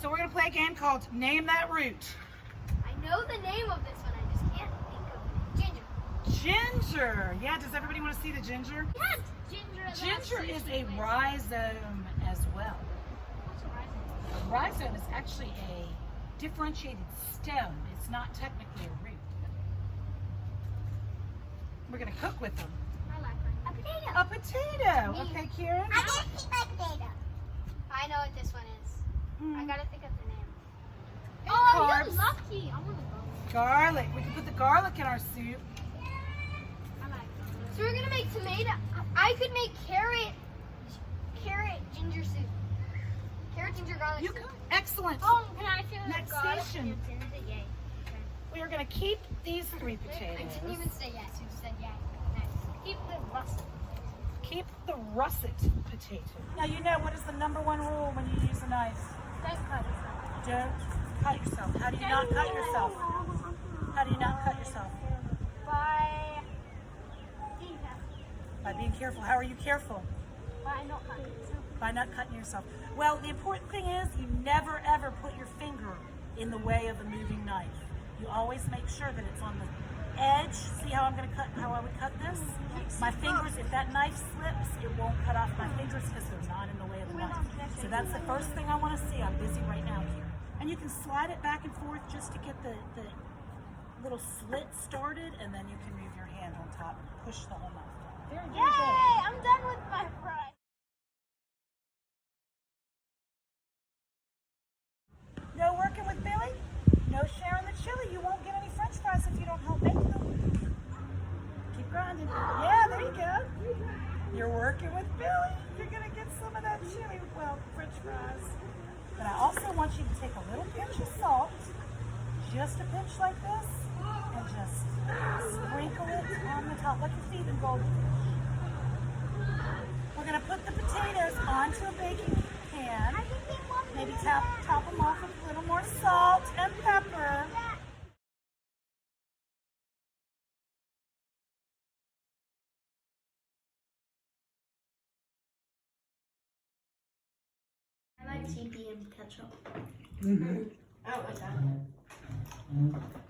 So we're going to play a game called Name That Root. I know the name of this one, I just can't think of it. Ginger. Ginger. Yeah, does everybody want to see the ginger? Yes, ginger. Ginger is a rhizome as well. What's a rhizome? A rhizome is actually a differentiated stem. It's not technically a root. We're going to cook with them. I like one. A potato. A potato. Okay, Kieran? I can't eat my potato. I know what this one is. I gotta think of the name. And Oh, carbs. you're lucky. I want to go. Garlic. We can put the garlic in our soup. I like it. So we're gonna make tomato. I could make carrot ginger soup. Carrot ginger garlic You soup. could. Excellent. Oh, can I feel the Next garlic? station. You did it, yay. Okay. We are going to keep these 3 potatoes. I didn't even say yes. You said yay. Nice. Keep the russet. Keep the russet potato. Now you know what is the #1 rule when you use a knife? Don't cut yourself. Don't cut yourself. How do you not cut yourself? How do you not cut yourself? By being careful. By being careful. How are you careful? By not cutting yourself. By not cutting yourself. Well, the important thing is you never ever put your finger in the way of a moving knife. You always make sure that it's on the edge. See how I'm going to cut, how I would cut this? My fingers, if that knife slips, it won't cut off my fingers because they're not in the way of the knife. So that's the first thing I want to see. I'm busy right now here. And you can slide it back and forth just to get the little slit started, and then you can move your hand on top and push the whole knife down. Very, very good. Yay! I'm done with my fry. No working with Billy? No sharing the chili. You won't get any french fries if you don't help make them. Keep grinding. Yeah, there you go. You're working with Billy. You're going to get some of that chili, well, french fries. But I also want you to take a little pinch of salt, just a pinch like this, and just sprinkle it on the top like you're feeding goldfish. We're going to put the potatoes onto a baking pan. Maybe top them off with a little more salt and pepper. I like TP and ketchup. I don't like that.